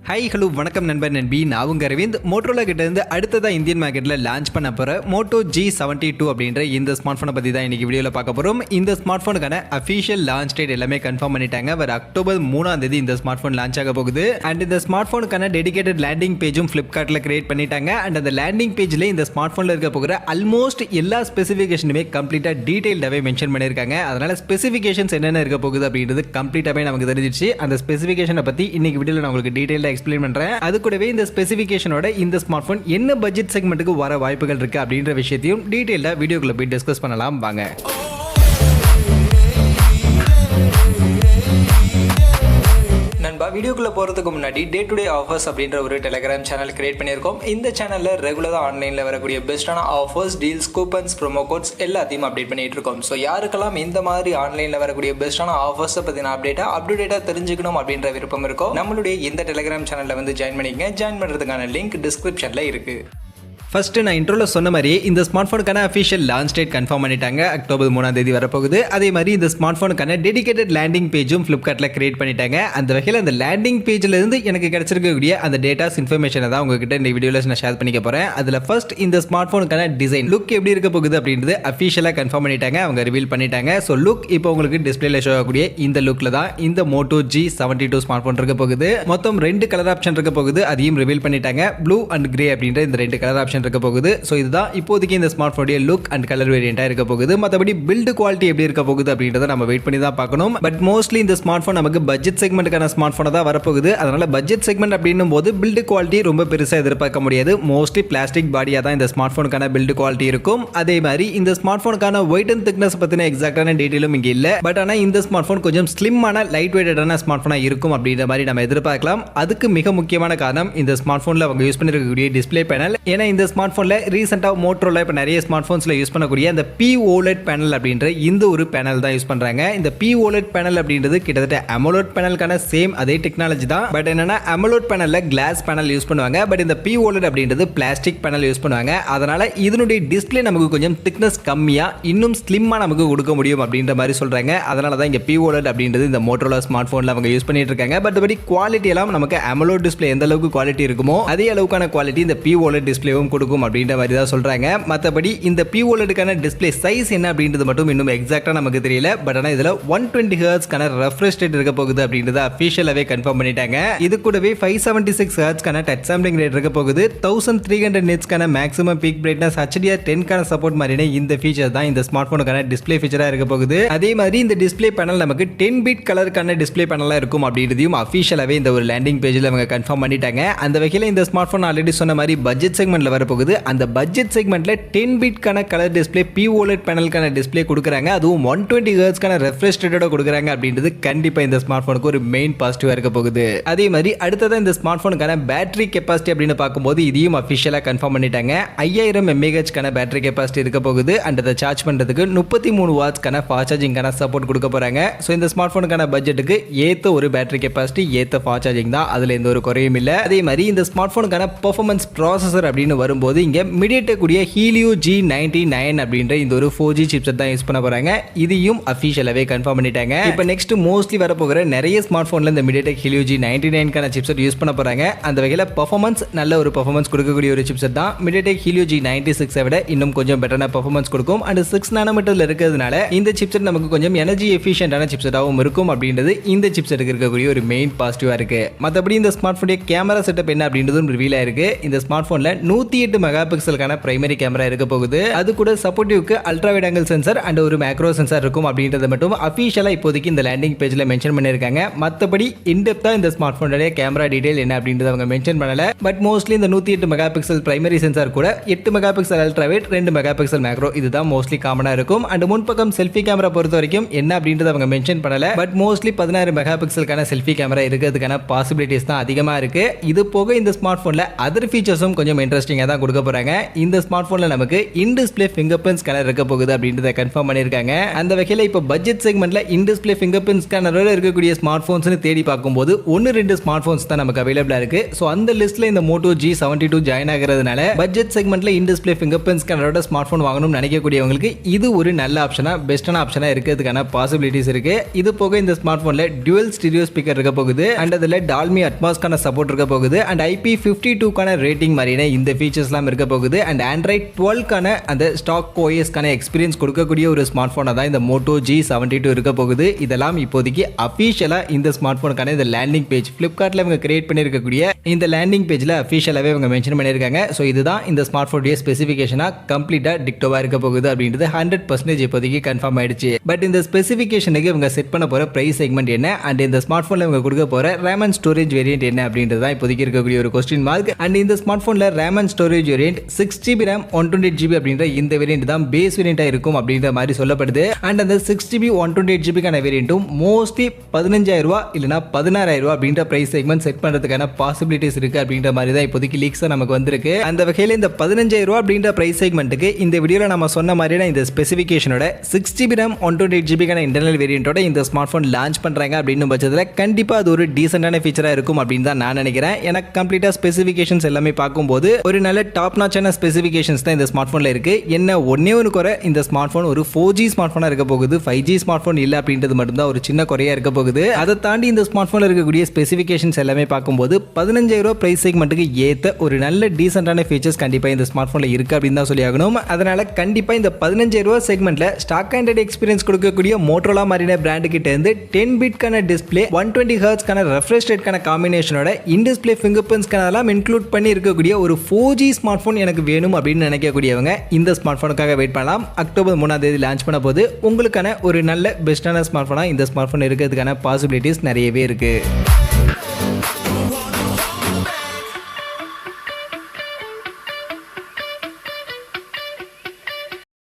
Hi hello வணக்கம் நண்பர் நண்பி நான் உங்கள் அரவிந்த். மோட்டோரோலா கிட்டேருந்து அடுத்ததாக இந்தியன் மார்க்கெட்டில் லான்ச் பண்ண போகிற மோட்டோ G72 அப்படின்ற இந்த ஸ்மார்ட் ஃபோனை பற்றி தான் இன்றைக்கி வீடியோவில் பார்க்க போகிறோம். இந்த ஸ்மார்ட் ஃபோனுக்கான அஃபிஷியல் லான்ச் டேட் எல்லாமே கன்ஃபார்ம் பண்ணிட்டாங்க. வர அக்டோபர் 3 இந்த ஸ்மார்ட் ஃபோன் லான்ச் ஆக போகுது. அண்ட் இந்த ஸ்மார்ட் ஃபோனுக்கான டெடிகேட்டட் லேண்டிங் பேஜும் ஃப்ளிப்கார்ட்டில் கிரியேட் பண்ணிட்டாங்க. அண்ட் அந்த லேண்டிங் பேஜில் இந்த ஸ்மார்ட் ஃபோனில் இருக்க போகிற ஆல்மோஸ்ட் எல்லா ஸ்பெசிஃபிகேஷனுமே கம்ப்ளீட்டாக டீட்டெயில்டாகவே மென்ஷன் பண்ணியிருக்காங்க. அதனால் ஸ்பெசிஃபிகேஷன்ஸ் என்னென்ன இருக்க போகுது அப்படின்றது கம்ப்ளீட்டாகவே நமக்கு தெரிஞ்சிச்சு. அந்த ஸ்பெசிஃபிகேஷனை பற்றி இன்னைக்கு வீடியோவில் நான் உங்களுக்கு டீட்டெயிலாக எக்ஸ்பிளைன் பண்ணுறேன். அது கூடவே இந்த ஸ்பெசிஃபிகேஷனோட இந்த ஸ்மார்ட் ஃபோன் என்ன பட்ஜெட் செக்மெண்ட்டுக்கு வர வாய்ப்புகள் இருக்கு அப்படின்ற விஷயத்தையும் டீடைலா வீடியோக்குள்ள போய் டிஸ்கஸ் பண்ணலாம் வாங்க. நண்பா, வீடியோக்குள்ள போறதுக்கு முன்னாடி டே டு டே ஆஃபர்ஸ் அப்படின்ற ஒரு டெலிகிராம் சேனல் கிரியேட் பண்ணியிருக்கோம். இந்த சேனல்ல ரெகுலரா ஆன்லைன்ல வரக்கூடிய பெஸ்டான offers, deals, coupons, promo quotes எல்லாத்தையும் அப்டேட் பண்ணிட்டு இருக்கோம். ஸோ யாருக்கெல்லாம் இந்த மாதிரி ஆன்லைன்ல வரக்கூடிய பெஸ்டான ஆஃபர்ஸை பத்தின அப்டேட்டா தெரிஞ்சுக்கணும் அப்படின்ற விருப்பம் இருக்கோ நம்மளுடைய இந்த டெலிகிராம் சேனல்ல வந்து ஜாயின் பண்ணிக்கங்க. ஜாயின் பண்றதுக்கான லிங்க் டிஸ்கிரிப்ஷன்ல இருக்கு. ஃபர்ஸ்ட் நான் இன்ட்ரோவில் சொன்ன மாதிரி இந்த ஸ்மார்ட் ஃபோனுக்கான அஃபிஷியல் லான்ச் டேட் கன்ஃபார்ம் பண்ணிட்டாங்க. அக்டோபர் 3 வரப்போகுது. அதே மாதிரி இந்த ஸ்மார்ட் ஃபோனுக்கான டெடிகேட்டட் லேண்டிங் பேஜும் ஃப்ளிப்கார்ட்டில் கிரியேட் பண்ணிட்டாங்க. அந்த வகையில் அந்த லேண்டிங் பேஜில் இருந்து எனக்கு கிடைச்சிருக்கக்கூடிய அந்த டேட்டாஸ் இன்ஃபர்மேஷனை தான் உங்ககிட்ட இந்த வீடியோவில் நான் ஷேர் பண்ணிக்க போகிறேன். அதில் ஃபர்ஸ்ட் இந்த ஸ்மார்ட் ஃபோனுக்கான டிசைன் லுக் எப்படி இருக்க போகுது அப்படின்றது அஃபிஷியலாக கன்ஃபார்ம் பண்ணிட்டாங்க. அவங்க ரிவீல் பண்ணிட்டாங்க. ஸோ லுக் இப்போ உங்களுக்கு டிஸ்பிளேல ஷோ ஆகக்கூடிய இந்த லுக்கில் தான் இந்த மோட்டோ G72 ஸ்மார்ட் ஃபோன் இருக்க போகுது. மொத்தம் 2 கலர் ஆப்ஷன் இருக்க போகுது. அதையும் ரிவீல் பண்ணிட்டாங்க. ப்ளூ அண்ட் கிரே அப்படின்ற இந்த 2 கலர் ஆப்ஷன் இருக்க போகுது. ஸோ இதுதான் இப்போதைக்கு இந்த ஸ்மார்ட் ஃபோனுடைய லுக் அண்ட் கலர் வேரியண்டாக இருக்க போகுது. மற்றபடி பில்டு குவாலிட்டி எப்படி இருக்க போகுது அப்படின்றத நம்ம வெயிட் பண்ணி தான் பார்க்கணும். பட் மோஸ்ட்லி இந்த ஸ்மார்ட் ஃபோன் நமக்கு பட்ஜெட் செக்மெண்ட்டுக்கான ஸ்மார்ட் ஃபோனை தான் வரப்போகுது. அதனால பட்ஜெட் செக்மெண்ட் அப்படின்னும் போது பில்டு குவாலிட்டி ரொம்ப பெருசாக எதிர்பார்க்க முடியாது. மோஸ்ட்லி பிளாஸ்டிக் பாடியாக தான் இந்த ஸ்மார்ட் ஃபோனுக்கான பில்டு குவாலிட்டி இருக்கும். அதே மாதிரி இந்த ஸ்மார்ட் ஃபோனுக்கான வெயிட் அண்ட் திக்னஸ் பற்றின எக்ஸாக்டான டீட்டெயிலும் இங்கே இல்லை. பட் ஆனால் இந்த ஸ்மார்ட் ஃபோன் கொஞ்சம் ஸ்லிம்மான லைட் வெயிட்டான ஸ்மார்ட் ஃபோனாக இருக்கும் அப்படின்ற மாதிரி நம்ம எதிர்பார்க்கலாம். அதுக்கு மிக முக்கியமான காரணம் இந்த ஸ்மார்ட் ஃபோனில் அவங்க யூஸ் பண்ணிருக்கக்கூடிய டிஸ்பிளே பேனல். ஏன்னா இந்த ஸ்மார்ட் ஃபோனில் ரீசெண்டாக மோட்டோரோலா இப்போ நிறைய ஸ்மார்ட் ஃபோன்ஸில் யூஸ் பண்ணக்கூடிய அந்த POLED பேனல் அப்படின்ற இந்த ஒரு பேனல் தான் யூஸ் பண்ணுறாங்க. இந்த POLED பேனல் அப்படின்றது கிட்டத்தட்ட AMOLED பேனலுக்கான சேம் அதே டெக்னாலஜி தான். பட் என்னன்னா AMOLED பேனலில் கிளாஸ் பேனல் யூஸ் பண்ணுவாங்க. பட் இந்த POLED அப்படின்றது பிளாஸ்டிக் பேனல் யூஸ் பண்ணுவாங்க. அதனால இதனுடைய டிஸ்பிளே நமக்கு கொஞ்சம் திக்னஸ் கம்மியாக இன்னும் ஸ்லிம்மாக நமக்கு கொடுக்க முடியும் அப்படின்ற மாதிரி சொல்கிறாங்க. அதனால தான் இங்கே POLED அப்படின்றது இந்த மோட்டோரோலா ஸ்மார்ட் ஃபோனில் அவங்க யூஸ் பண்ணிட்டு இருக்காங்க. பட் படி குவாலிட்டி எல்லாம் நமக்கு AMOLED டிஸ்பிளே எந்த அளவுக்கு குவாலிட்டி இருக்குமோ அதே அளவுக்கான குவாலிட்டி இந்த POLED டிஸ்பிளேவும் கொடுக்கும் அப்படின்ற மாதிரி தான் சொல்றாங்க. மற்றபடி இந்த POLEDக்கான டிஸ்பிளே சைஸ் என்ன அப்படின்றது மட்டும் இன்னும் எக்ஸாக்ட்டா நமக்கு தெரியல. பட் ஆனால் இதுல 120 ஹெர்ட்ஸ்க்கான ரெஃப்ரெஷ் ரேட் இருக்க போகுது அப்படின்றத அஃபிஷியலாவே கன்ஃபார்ம் பண்ணிட்டாங்க. இது கூடவே 576 ஹெர்ட்ஸ்க்கான டச் சாம்பிளிங் ரேட் இருக்க போகுது. 1300 நிட்ஸ்க்கான மேக்ஸிமம் பீக் பிரைட்னஸ் HDR10க்கான சப்போர்ட் மாதிரியான இந்த ஃபீச்சர் தான் இந்த ஸ்மார்ட் ஃபோனுக்கான டிஸ்பிளே ஃபீச்சரா இருக்க போகுது. அதே மாதிரி இந்த டிஸ்பிளே பேனல் நமக்கு 10 பிட் கலருக்கான டிஸ்பிளே பேனலா இருக்கும் அப்படின்றதையும் அஃபிஷியலாவே இந்த ஒரு லேண்டிங் பேஜில் அவங்க கன்ஃபார்ம் பண்ணிட்டாங்க. அந்த வகையில் இந்த ஸ்மார்ட் ஃபோன் ஆல்ரெடி சொன்ன மாதிரி பட்ஜெட் செக்மெண்ட்ல வரப்போகுது. அந்த பட்ஜெட் செக்மெண்ட்ல 10 பிட்கான கலர் டிஸ்பிளே POLED பேனலுக்கான டிஸ்பிளே கொடுக்குறாங்க. அதுவும் 120 ஹெர்ட்ஸ்க்கான ரெஃப்ரெஷ் ரேட்டோட கொடுக்குறாங்க அப்படின்றது கண்டிப்பா இந்த ஸ்மார்ட் ஃபோனுக்கு ஒரு மெயின் பாசிட்டிவா இருக்க போகுது. அதே மாதிரி அடுத்ததான் இந்த ஸ்மார்ட் ஃபோனுக்கான பேட்டரி கெப்பாசிட்டி அப்படின்னு பார்க்கும்போது இதையும் அஃபிஷியலா கன்ஃபார்ம் பண்ணிட்டாங்க. 5000 mAhக்கான பேட்டரி கெப்பாசிட்டி இருக்க போகுது. அண்ட் அதை சார்ஜ் பண்றதுக்கு 33 வாட்ஸ்க்கான ஃபாஸ்ட் சார்ஜிங்கான சப்போர்ட் கொடுக்க போறாங்க. ஸோ இந்த ஸ்மார்ட் ஃபோனுக்கான பட்ஜெட்டுக்கு ஏத்த ஒரு பேட்டரி கெப்பாசிட்டி, ஏத்த ஃபாஸ்ட் சார்ஜிங் தான். அதுல எந்த ஒரு குறையும் இல்லை. அதே மாதிரி இந்த ஸ்மார்ட் ஃபோனுக்கான பெர்ஃபார்மன்ஸ் ப்ராசஸர் அப்படின்னு வரும்போது இங்க MediaTek Helio G99 அப்படின்ற இந்த ஒரு 4G சிப்செட் தான் யூஸ் பண்ண போறாங்க. இதையும் அஃபிஷியலாவே கன்ஃபார்ம் பண்ணிட்டாங்க. இப்போ நெக்ஸ்ட் மோஸ்ட்லி வரப்போகிற நிறைய ஸ்மார்ட் ஃபோன்ல இந்த MediaTek Helio G99க்கான சிப்செட் யூஸ் பண்ண போறாங்க. அந்த வகையில் பெர்ஃபார்மன்ஸ் நல்ல ஒரு பெர்ஃபார்மன்ஸ் கொடுக்கக்கூடிய ஒரு சிப்செட் தான். MediaTek Helio G96 விட இன்னும் கொஞ்சம் பெட்டரான பெர்ஃபார்மன்ஸ் கொடுக்கும். அண்ட் 6 நானோமீட்டர்ல இருக்கிறதுனால இந்த சிப்செட் நமக்கு கொஞ்சம் எனர்ஜி எஃபிஷியன்டான சிப்செட்டாகவும் இருக்கும் அப்படின்றது இந்த சிப்செட்டுக்கு இருக்கக்கூடிய ஒரு மெயின் பாசிட்டிவா இருக்கு. மற்றபடி இந்த ஸ்மார்ட் ஃபோனுடைய கேமரா செட்டப் என்ன அப்படின்றதும் ரிவீல் ஆயிருக்கு. இந்த ஸ்மார்ட் ஃபோன்ல 108 மெகா பிக்சலுக்கான பிரைமரி கேமரா இருக்க போகுது. அது கூட சப்போர்ட்டிவ்க்கு ultra wide angle sensor and ஒரு மேக்ரோ சென்சார் இருக்கும் அப்படின்றது மட்டும் அஃபிஷியலா இப்போதைக்கு இந்த லேண்டிங் பேஜ்ல மென்ஷன் பண்ணிருக்காங்க. மற்றபடி இன்டெப்தா இந்த ஸ்மார்ட் ஃபோனுடைய கேமரா டீடைல் என்ன அப்படின்றது அவங்க மென்ஷன் பண்ணல. பட் மோஸ்ட்லி இந்த 108 மெகா பிக்சல் பிரைமரி சென்சார் கூட 8 mega pixel ultra wide, 2 mega pixel macro இதுதான் மோஸ்ட்லி காமனா இருக்கும். அண்ட் முன்பக்கம் செல்ஃபி கேமரா பொறுத்த வரைக்கும் என்ன அப்படின்றது அவங்க மென்ஷன் பண்ணல. பட் மோஸ்ட்லி 16 மெகா பிக்சலுக்கான செல்ஃபி கேமரா இருக்கிறதுக்கான பாசிபிலிட்டிஸ் தான் அதிகமா இருக்கு. இது போக இந்த ஸ்மார்ட் ஃபோன்ல அதர் ஃபீச்சர்ஸும் கொஞ்சம் இன்ட்ரெஸ்டிங்கா தான் தான் கொடுக்க போறாங்க. இந்த ஸ்மார்ட் போன்ல நமக்கு in display finger print scanner இருக்க போகுது அப்படின்றத கன்ஃபார்ம் பண்ணிருக்காங்க. அந்த வகையில இப்போ பட்ஜெட் செக்மெண்ட்ல இன் டிஸ்ப்ளே ஃபிங்கர் பிரிண்ட் ஸ்கேனரோட இருக்கக்கூடிய ஸ்மார்ட் போன்ஸ்னு தேடி பார்க்கும்போது 1-2 ஸ்மார்ட் போன்ஸ் தான் நமக்கு அவைலபிளா இருக்கு. ஸோ அந்த லிஸ்ட்ல இந்த Moto G72 ஜாயின் ஆகிறதுனால பட்ஜெட் செக்மெண்ட்ல இன் டிஸ்ப்ளே ஃபிங்கர் பிரிண்ட் ஸ்கேனரோட ஸ்மார்ட் போன் வாங்கணும்னு நினைக்கக்கூடியவங்களுக்கு இது ஒரு நல்ல ஆப்ஷனா, பெஸ்டான ஆப்ஷனா இருக்கிறதுக்கான பாசிபிலிட்டிஸ் இருக்கு. இது போக இந்த ஸ்மார்ட் போன்ல டுவல் ஸ்டீரியோ ஸ்பீக்கர் இருக்க போகுது அண்ட் அதுல டால்மி அட்மாஸ்க்கான சப்போர்ட் இருக்க போகுது அண்ட் IP52க்கான ரேட்டிங் மாதிரியான இந்த ஃபீச்சர்ஸ்லாம் இருக்க போகுது அண்ட் Android 12க்கான அந்த ஸ்டாக் OSக்கான எக்ஸ்பீரியன்ஸ் கொடுக்கக்கூடிய ஒரு ஸ்மார்ட் போனா தான் இந்த Moto G72 இருக்க போகுது. இதெல்லாம் இப்போதைக்கு அபிஷியலா இந்த ஸ்மார்ட் போனுக்கான இந்த லேண்டிங் பேஜ் Flipkartல இவங்க கிரியேட் பண்ணிருக்கக்கூடிய இந்த லேண்டிங் பேஜ்ல அபிஷியலாவே இவங்க மென்ஷன் பண்ணிருக்காங்க. ஸோ இதுதான் இந்த ஸ்மார்ட் போனுடைய ஸ்பெசிஃபிகேஷனா கம்ப்ளீட்டா டிக்டோவா இருக்க போகுது அப்படின்றது 100% இப்போதைக்கு கன்ஃபார்ம் ஆயிடுச்சு. பட் இந்த ஸ்பெசிஃபிகேஷனுக்கு இவங்க செட் பண்ண போற பிரைஸ் செக்மெண்ட் என்ன அண்ட் இந்த ஸ்மார்ட் போன்ல இவங்க கொடுக்க போற RAM and ஸ்டோரேஜ் வேரியன்ட் என்ன அப்படின்றது தான் இப்போதைக்கு இருக்கக்கூடிய ஒரு கொஸ்டின் மார்க். அண்ட் இந்த ஸ்மார்ட் போன்ல RAM and storage variant 6GB RAM 128GB அப்படின்ற இந்த வேரியன்ட் தான் பேஸ் வேரியண்டா இருக்கும் அப்படின்ற மாதிரி சொல்லப்படுது. அண்ட் அந்த 6GB 128GB கான வேரியன்ட்டும் மோஸ்ட்லி 15,000 ரூபாய் இல்லனா 16,000 ரூபாய் அப்படின்ற பிரைஸ் செக்மெண்ட் செட் பண்றதுக்கான பாசிபிலிட்டிஸ் இருக்கு அப்படின்ற மாதிரி தான் இப்போதைக்கு லீக்ஸ் நமக்கு வந்திருக்கு. அந்த வகையில இந்த 15,000 ரூபாய் அப்படின்ற பிரைஸ் செக்மெண்ட்டுக்கு இந்த வீடியோல நம்ம சொன்ன மாதிரியான இந்த ஸ்பெசிஃபிகேஷனோட 6GB RAM 128GB கான இன்டர்னல் வேரியன்ட்டோட இந்த ஸ்மார்ட் போன் லான்ச் பண்றாங்க அப்படின்னும் பட்சத்தில் கண்டிப்பா அது ஒரு டீசென்டான ஃபீச்சரா இருக்கும் அப்படின்னு தான் நான் நினைக்கிறேன். எனக்கு கம்ப்ளீட்டா ஸ்பெசிஃபிகேஷன்ஸ் எல்லாமே பார்க்கும்போது ஒரு நல்ல டாப் நாச்சான ஸ்பெசிஃபிகேஷன்ஸ் தான் இந்த ஸ்மார்ட் போன்ல இருக்கு. என்ன ஒன்னே ஒரு குறை, இந்த ஸ்மார்ட் போன் ஒரு 4G ஸ்மார்ட் போனா இருக்க போகுது, 5G ஸ்மார்ட் போன் இல்ல அப்படின்றது மட்டும் தான் ஒரு சின்ன குறையா இருக்க போகுது. அதை தாண்டி இந்த ஸ்மார்ட் போன்ல இருக்கக்கூடிய ஸ்பெசிஃபிகேஷன்ஸ் எல்லாமே பார்க்கும்போது 15,000 ரூபாய் பிரைஸ் செக்மெண்ட்டுக்கு ஏத்த ஒரு நல்ல டீசென்டான ஃபீச்சர்ஸ் கண்டிப்பா இந்த ஸ்மார்ட் போன்ல இருக்கு அப்படின்னு தான் சொல்லி ஆகணும். அதனால கண்டிப்பா இந்த 15,000 ரூபாய் செக்மெண்ட்ல ஸ்டாக் ஆண்ட்ராய்டு எக்ஸ்பீரியன்ஸ் கொடுக்கக்கூடிய Motorola மாதிரியான பிராண்ட் கிட்ட இருந்து 10-bit கான டிஸ்ப்ளே 120Hz கான ரெஃப்ரெஷ் ரேட் கான காம்பினேஷனோட இன் டிஸ்ப்ளே ஃபிங்கர் பிரிண்ட் ஸ்கேனர்லாம் இன்க்ளூட் பண்ணி இருக்கக்கூடிய ஒரு 4G ஸ்மார்ட் போன் எனக்கு வேணும் அப்படின்னு நினைக்கக்கூடியவங்க இந்த ஸ்மார்ட் போனுக்காக வெயிட் பண்ணலாம். அக்டோபர் 3ஆம் தேதி லான்ச் பண்ண போது உங்களுக்கான ஒரு நல்ல பெஸ்டான ஸ்மார்ட் போனா இந்த ஸ்மார்ட் போன் இருக்கிறதுக்கான பாசிபிலிட்டிஸ் நிறையவே இருக்கு.